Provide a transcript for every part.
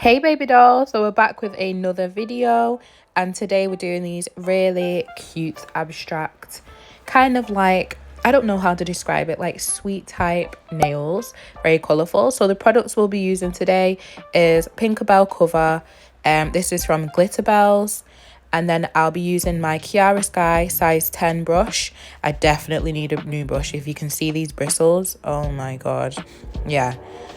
Hey baby doll, so we're back with another video, and today we're doing these really cute abstract kind of like, I don't know how to describe it, like sweet type nails, very colorful. So the products we'll be using today is Pinkabell cover. This is from Gliterbels, and then I'll be using my Kiara Sky size 10 brush. I definitely need a new brush. If you can see these bristles, oh my god, yeah,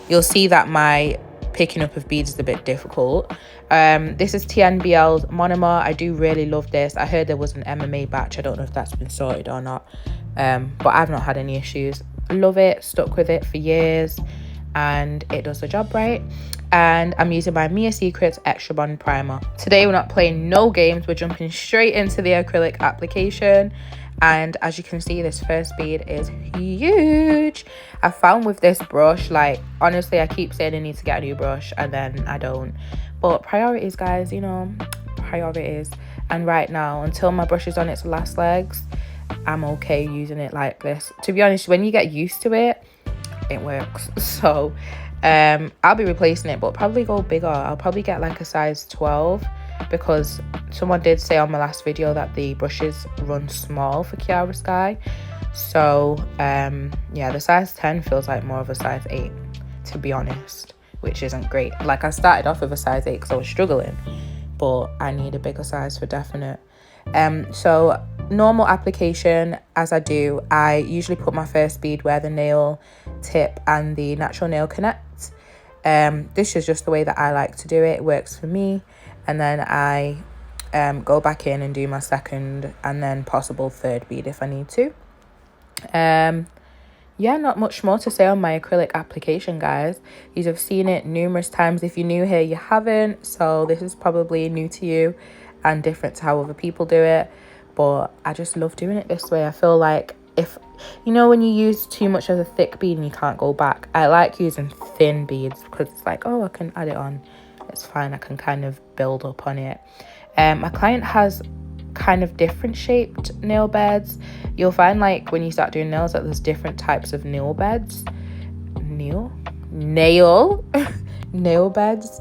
you'll see that my picking up of beads is a bit difficult. This is TNBL's monomer. I do really love this. I heard there was an MMA batch. I don't know if that's been sorted or not, but I've not had any issues. Love it, stuck with it for years, and it does the job right. And I'm using my Mia Secrets Extra Bond Primer. Today we're not playing no games, we're jumping straight into the acrylic application. And as you can see, this first bead is huge. I found with this brush, like, honestly, I keep saying I need to get a new brush and then I don't. But priorities, guys, you know, priorities. And right now, until my brush is on its last legs, I'm okay using it like this. To be honest, when you get used to it, it works. So I'll be replacing it, but probably go bigger. I'll probably get like a size 12, because someone did say on my last video that the brushes run small for Kiara Sky. So yeah, the size 10 feels like more of a size 8, to be honest, which isn't great. Like, I started off with a size 8 because I was struggling, but I need a bigger size for definite. So normal application, as I do, I usually put my first bead where the nail tip and the natural nail connect. This is just the way that I like to do it. It works for me. And then I go back in and do my second and then possible third bead if I need to. Yeah, not much more to say on my acrylic application, guys. You have seen it numerous times. If you're new here, you haven't, so this is probably new to you and different to how other people do it, but I just love doing it this way. I feel like, if you know, when you use too much of a thick bead and you can't go back, I like using thin beads because it's like, oh, I can add it on, it's fine, I can kind of build up on it. My client has kind of different shaped nail beds. You'll find, like, when you start doing nails, that there's different types of nail beds. Nail beds.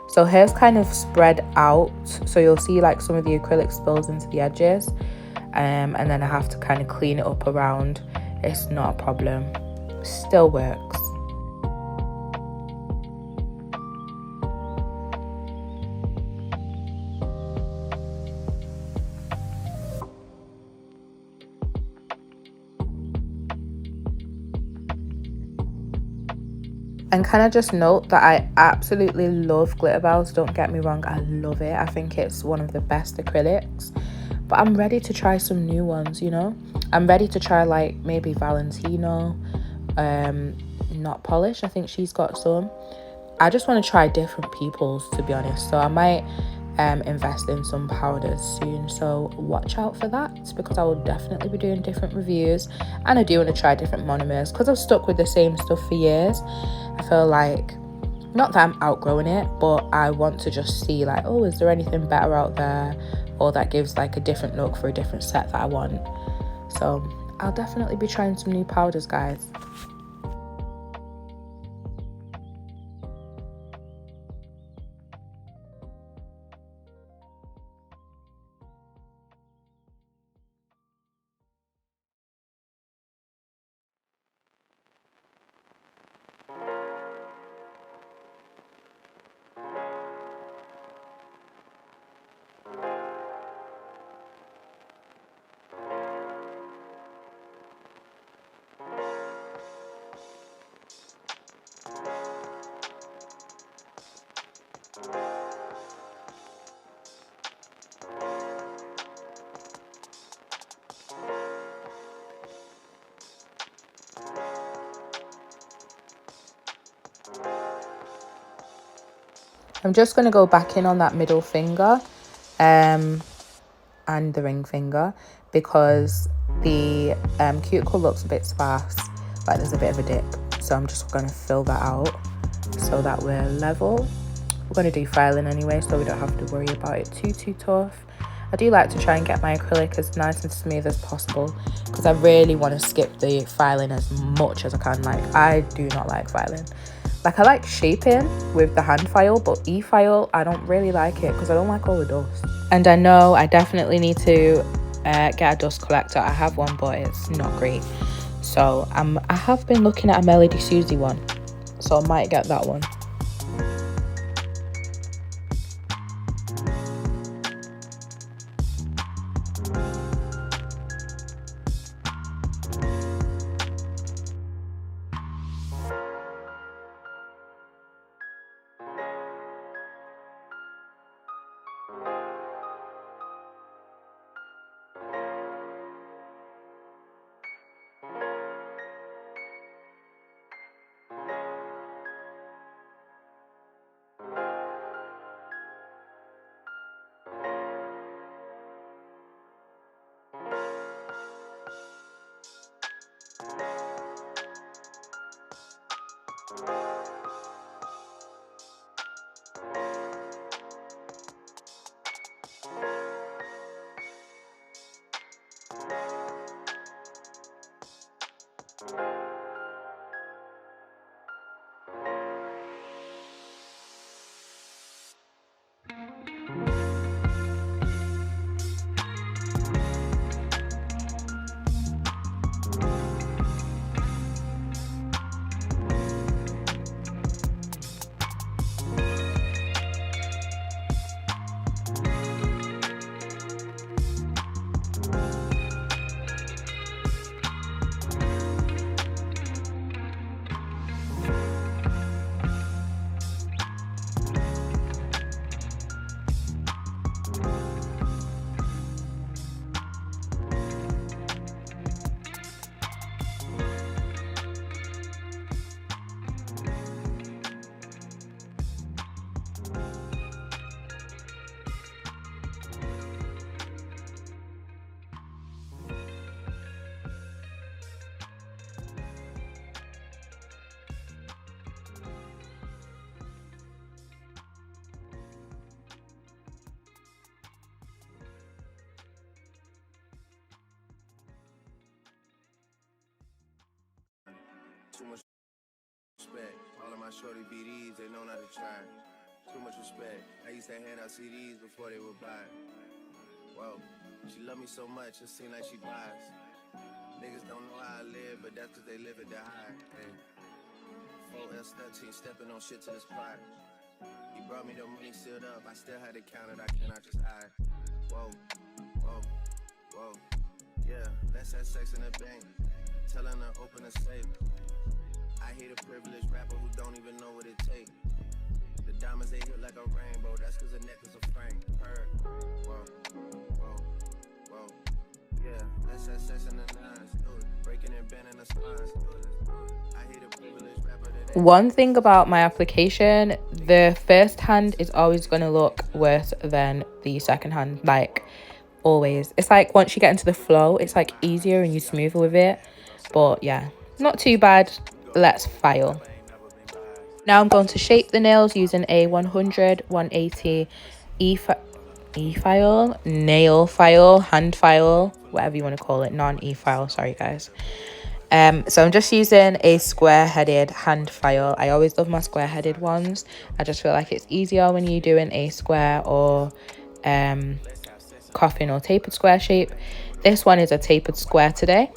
So hers kind of spread out, so you'll see like some of the acrylic spills into the edges, and then I have to kind of clean it up around. It's not a problem, still works. And can I just note that I absolutely love gliterbels, don't get me wrong, I love it. I think it's one of the best acrylics, but I'm ready to try some new ones, you know. I'm ready to try like maybe Valentino, not polish, I think she's got some. I just want to try different people's, to be honest, so I might invest in some powders soon, so watch out for that, because I will definitely be doing different reviews. And I do want to try different monomers because I've stuck with the same stuff for years. I feel like, not that I'm outgrowing it, but I want to just see like, oh, is there anything better out there, or that gives like a different look for a different set that I want. So I'll definitely be trying some new powders, guys. I'm just going to go back in on that middle finger and the ring finger, because the cuticle looks a bit sparse, like there's a bit of a dip. So I'm just going to fill that out so that we're level. We're going to do filing anyway, so we don't have to worry about it too tough. I do like to try and get my acrylic as nice and smooth as possible, because I really want to skip the filing as much as I can. Like, I do not like filing. Like I like shaping with the hand file, but e-file, I don't really like it because I don't like all the dust. And I know I definitely need to get a dust collector. I have one, but it's not great. So I have been looking at a Melody Susie one, so I might get that one. Too much respect. All of my shorty BDs, they know not to try. Too much respect. I used to hand out CDs before they would buy. Whoa, she love me so much, it seem like she buys. Niggas don't know how I live, but that's cause they live it to high. Hey. 4S13, stepping on shit to the spot. He brought me the money sealed up, I still had to count it, I cannot just hide. Whoa, whoa, whoa. Yeah, let's have sex in the bank. Telling her open a safe. I hate a privileged rapper who don't even know what it takes. The diamonds they hit like a rainbow, that's cause the necklace a frame. Heard. Whoa, whoa, whoa. Yeah, let's have sex in the nines. Do it. Breaking and bending the spines. Do it. I hate a privileged rapper that One thing about my application, the first hand is always going to look worse than the second hand, like always. It's like once you get into the flow, it's like easier and you smoother with it. But yeah, not too bad. Let's file. Now I'm going to shape the nails using a 100, 180 e-file, nail file, hand file, whatever you want to call it, non-e-file, sorry guys. So I'm just using a square-headed hand file. I always love my square-headed ones. I just feel like it's easier when you're doing a square or coffin or tapered square shape. This one is a tapered square today.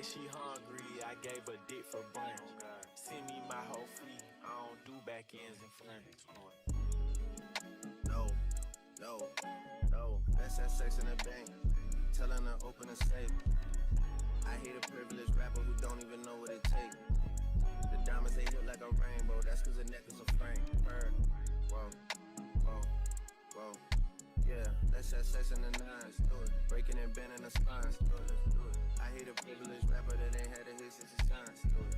She hungry, I gave her dick for brunch. Send me my whole fee, I don't do back ends and flanks. no, no, no. Let's have sex in the bank. Telling her open a safe. I hate a privileged rapper who don't even know what it takes. The diamonds they hit like a rainbow, that's cause the necklace a frame. Heard. Whoa, whoa, whoa. Yeah, let's have sex in the nines. Do it. Breaking and bending the spines. Do it. Do it. I hate a privileged rapper that ain't had a hit since his time. Do it.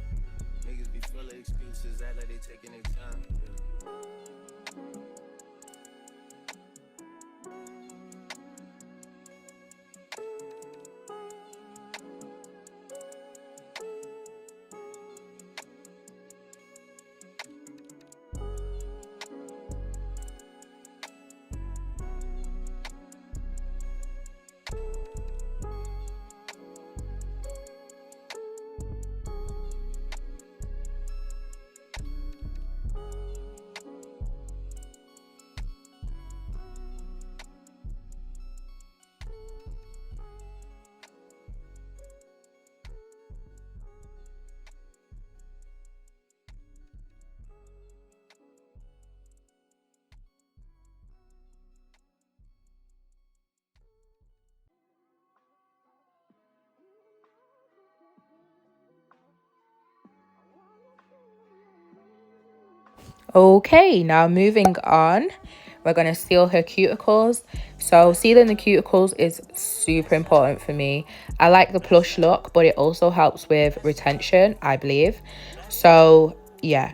Niggas be full of excuses, act like they taking their time. Yeah. Okay, now moving on, we're going to seal her cuticles. So sealing the cuticles is super important for me. I like the plush look, but it also helps with retention, I believe. So yeah,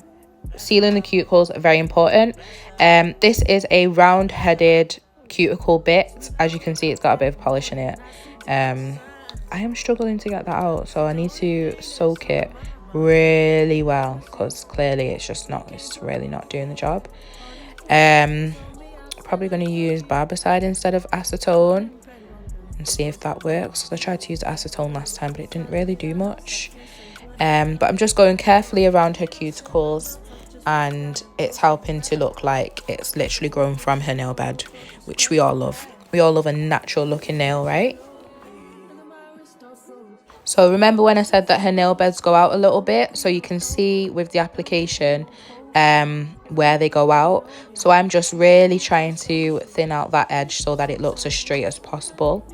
sealing the cuticles are very important. This is a round-headed cuticle bit. As you can see, it's got a bit of polish in it. I am struggling to get that out, so I need to soak it really well, because clearly it's really not doing the job. Probably going to use barbicide instead of acetone and see if that works. I tried to use acetone last time, but it didn't really do much. But I'm just going carefully around her cuticles, and it's helping to look like it's literally grown from her nail bed, which we all love. We all love a natural looking nail, right? So remember when I said that her nail beds go out a little bit, so you can see with the application where they go out. So I'm just really trying to thin out that edge so that it looks as straight as possible.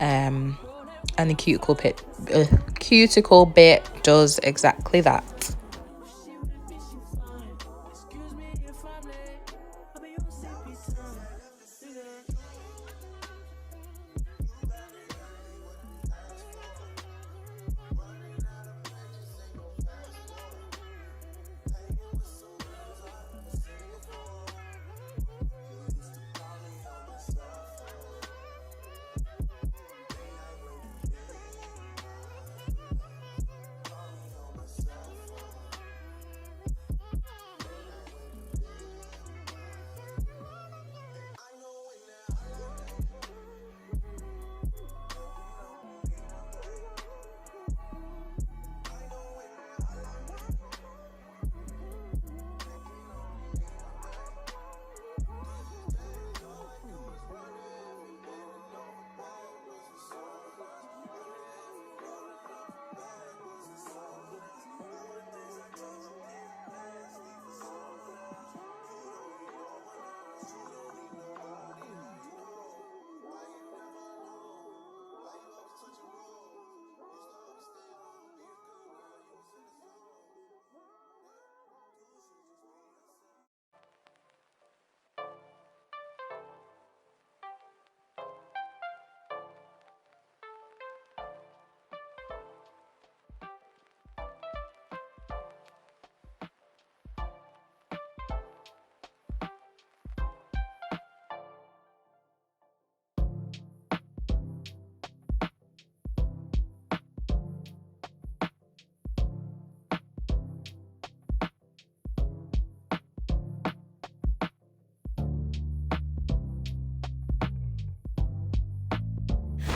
And the cuticle bit does exactly that.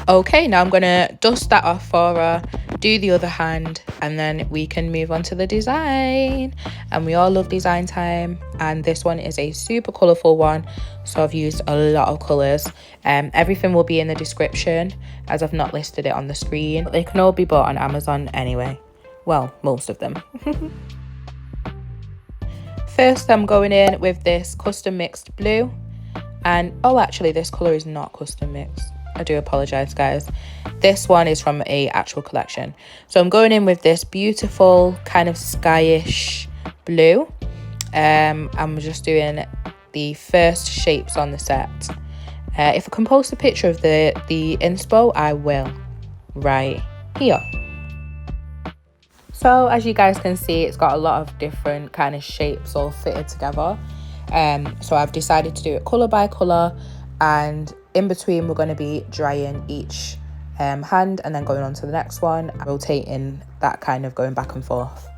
Okay, now I'm gonna dust that off for her, do the other hand, and then we can move on to the design. And we all love design time, and this one is a super colourful one, so I've used a lot of colours. Everything will be in the description, as I've not listed it on the screen. But they can all be bought on Amazon anyway. Well, most of them. First, I'm going in with this custom mixed blue. And oh, actually this color is not custom mixed. I do apologize, guys. This one is from a actual collection. So I'm going in with this beautiful kind of skyish blue. I'm just doing the first shapes on the set. If I can post a picture of the inspo, I will, right here. So as you guys can see, it's got a lot of different kind of shapes all fitted together. So I've decided to do it colour by colour, and in between we're going to be drying each hand and then going on to the next one, rotating that, kind of going back and forth.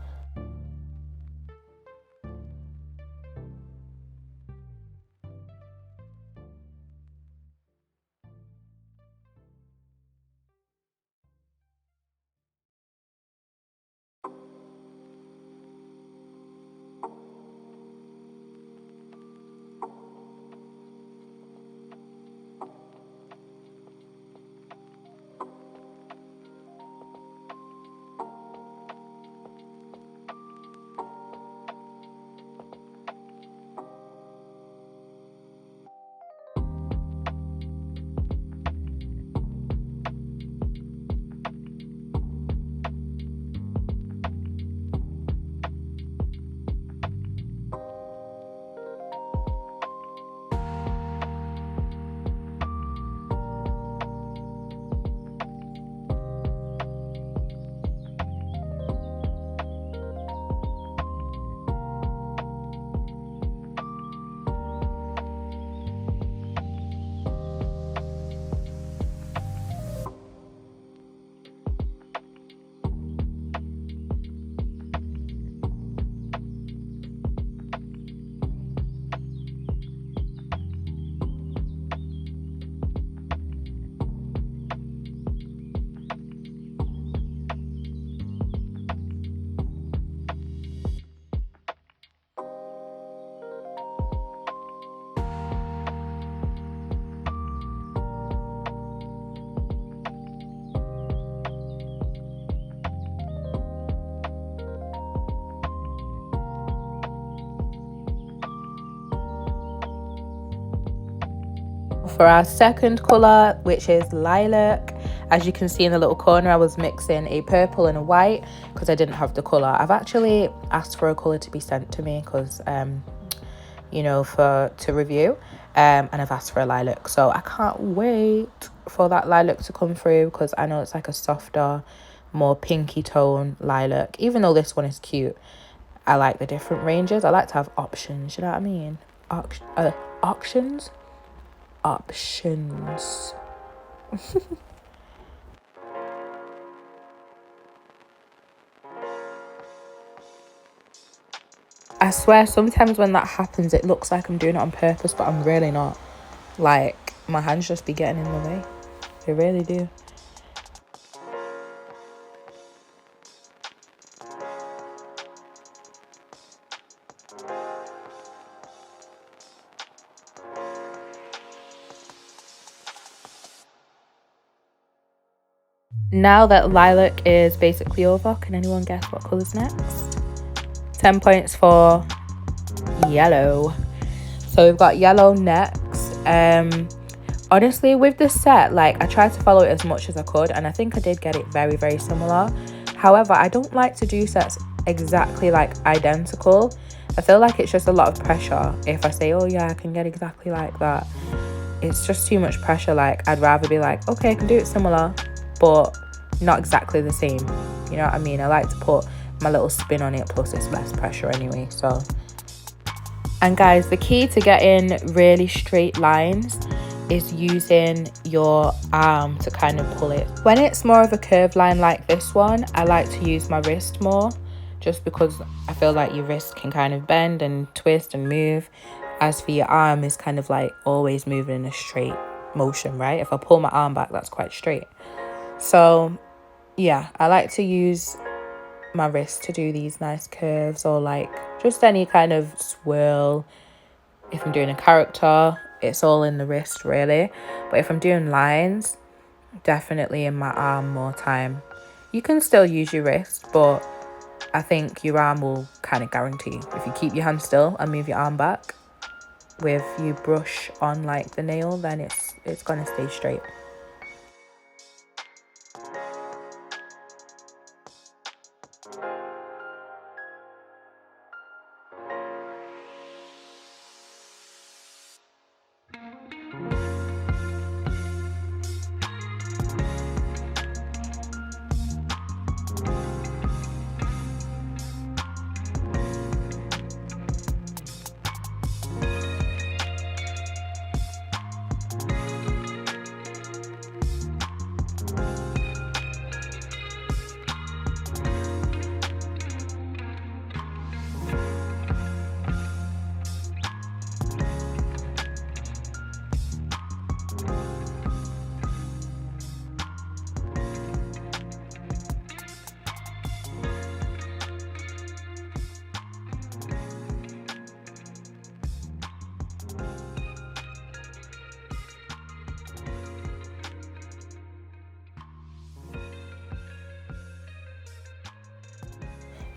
For our second colour, which is lilac, as you can see in the little corner, I was mixing a purple and a white because I didn't have the colour. I've actually asked for a colour to be sent to me because, you know, to review, and I've asked for a lilac. So I can't wait for that lilac to come through because I know it's like a softer, more pinky tone lilac. Even though this one is cute, I like the different ranges. I like to have options, you know what I mean? Options. I swear sometimes when that happens it looks like I'm doing it on purpose, but I'm really not. Like, my hands just be getting in the way. They really do. Now that lilac is basically over, can anyone guess what colour's next? 10 points for yellow. So we've got yellow next. Honestly, with this set, like, I tried to follow it as much as I could, and I think I did get it very, very similar. However, I don't like to do sets exactly like identical. I feel like it's just a lot of pressure if I say, oh yeah, I can get exactly like that. It's just too much pressure. Like, I'd rather be like, okay, I can do it similar, but not exactly the same. You know what I mean? I like to put my little spin on it, plus it's less pressure anyway. So, and guys, the key to getting really straight lines is using your arm to kind of pull it. When it's more of a curved line like this one, I like to use my wrist more, just because I feel like your wrist can kind of bend and twist and move. As for your arm, is kind of like always moving in a straight motion, right? If I pull my arm back, that's quite straight. So yeah, I like to use my wrist to do these nice curves, or like just any kind of swirl. If I'm doing a character, it's all in the wrist really, but if I'm doing lines, definitely in my arm more time. You can still use your wrist, but I think your arm will kind of guarantee. If you keep your hand still and move your arm back with you brush on like the nail, then it's gonna stay straight.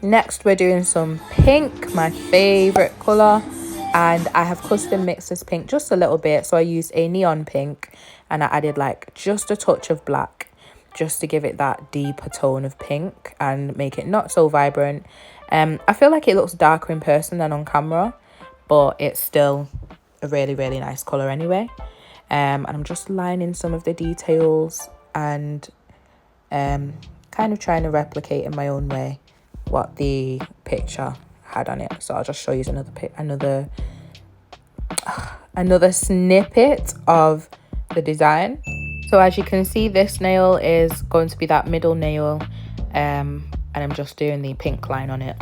Next, we're doing some pink, my favorite color, and I have custom mixed this pink just a little bit. So I used a neon pink and I added like just a touch of black, just to give it that deeper tone of pink and make it not so vibrant. I feel like it looks darker in person than on camera, but it's still a really, really nice color anyway. And I'm just lining some of the details and kind of trying to replicate in my own way what the picture had on it. So I'll just show you another snippet of the design. So as you can see, this nail is going to be that middle nail, and I'm just doing the pink line on it.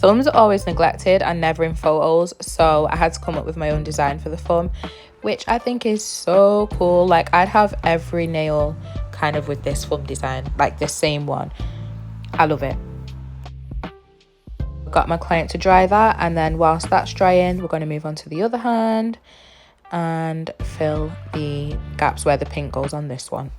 Thumbs are always neglected and never in photos, so I had to come up with my own design for the thumb, which I think is so cool. Like, I'd have every nail kind of with this thumb design, like the same one. I love it. Got my client to dry that, and then whilst that's drying, we're going to move on to the other hand and fill the gaps where the pink goes on this one.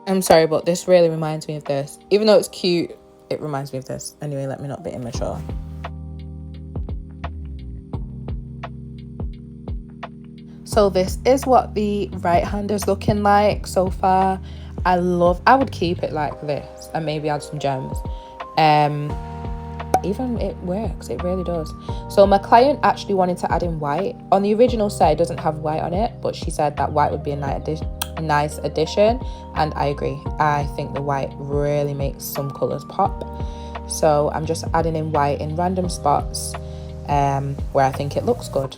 I'm sorry, but this really reminds me of this. Even though it's cute, it reminds me of this. Anyway, let me not be immature. So this is what the right hand is looking like so far. I would keep it like this and maybe add some gems. Even it works, it really does. So my client actually wanted to add in white. On the original set, it doesn't have white on it, but she said that white would be a nice addition, and I agree. I think the white really makes some colours pop. So I'm just adding in white in random spots where I think it looks good.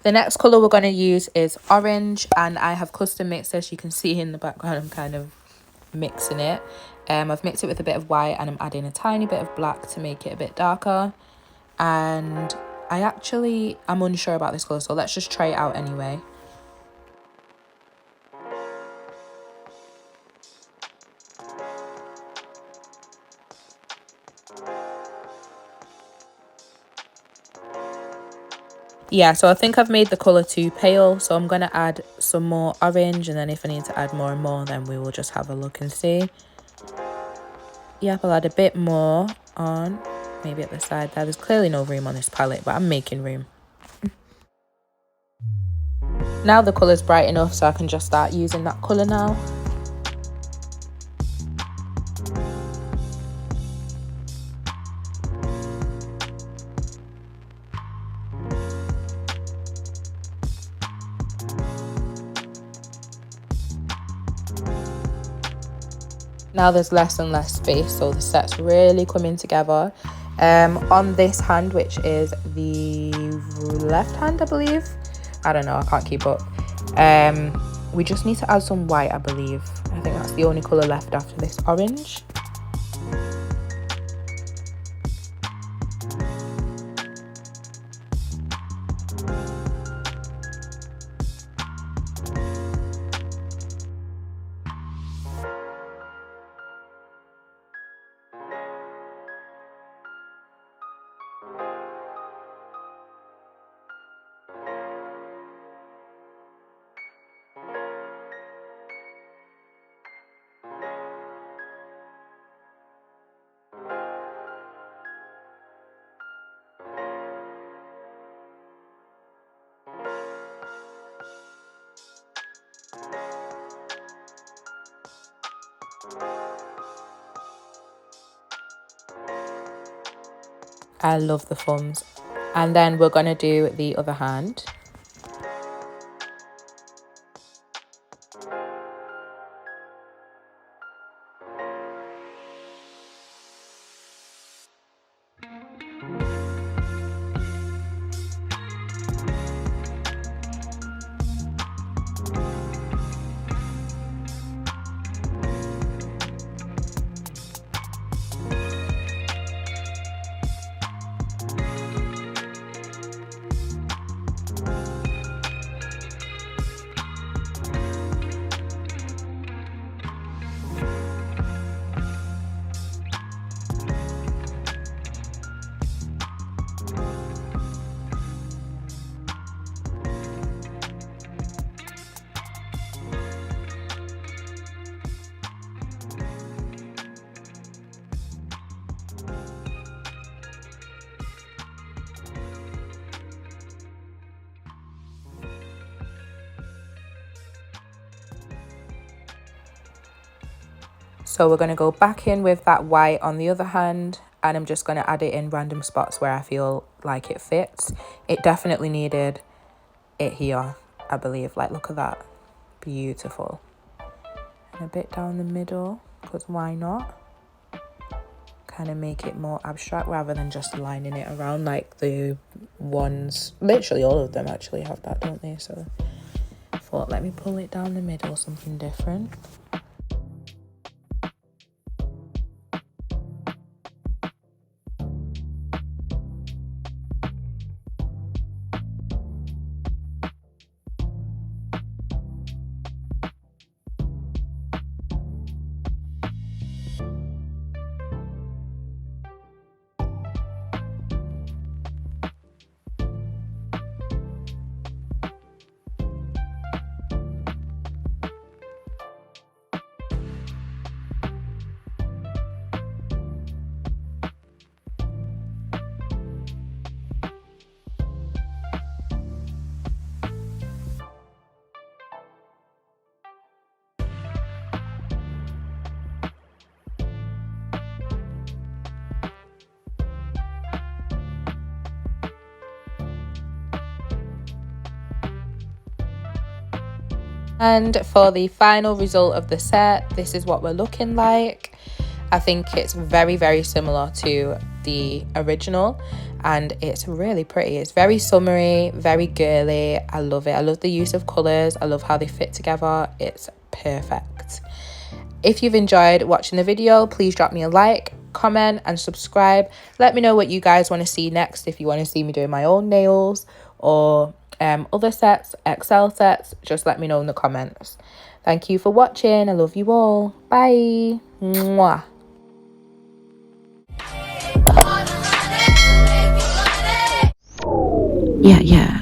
The next colour we're going to use is orange, and I have custom mixed this. You can see in the background I'm kind of mixing it. I've mixed it with a bit of white and I'm adding a tiny bit of black to make it a bit darker. And I'm unsure about this colour, so let's just try it out anyway. Yeah, so I think I've made the colour too pale, so I'm going to add some more orange, and then if I need to add more and more, then we will just have a look and see. Yep, I'll add a bit more on, maybe at the side there. There's clearly no room on this palette, but I'm making room. Now the colour's bright enough, so I can just start using that colour now. Now there's less and less space, so the set's really coming together. On this hand, which is the left hand, I believe. I don't know, I can't keep up. We just need to add some white, I believe. I think that's the only colour left after this orange. I love the thumbs. And then we're going to do the other hand. So we're going to go back in with that white on the other hand, and I'm just going to add it in random spots where I feel like it fits. It definitely needed it here, I believe. Like, look at that. Beautiful. And a bit down the middle, because why not? Kind of make it more abstract rather than just lining it around like the ones, literally all of them actually have that, don't they? So I thought, let me pull it down the middle, something different. And for the final result of the set, this is what we're looking like. I think it's very, very similar to the original, and it's really pretty. It's very summery, very girly. I love it. I love the use of colours. I love how they fit together. It's perfect. If you've enjoyed watching the video, please drop me a like, comment and subscribe. Let me know what you guys want to see next. If you want to see me doing my own nails or other sets, XL sets, just let me know in the comments. Thank you for watching. I love you all. Bye. Mwah. Yeah.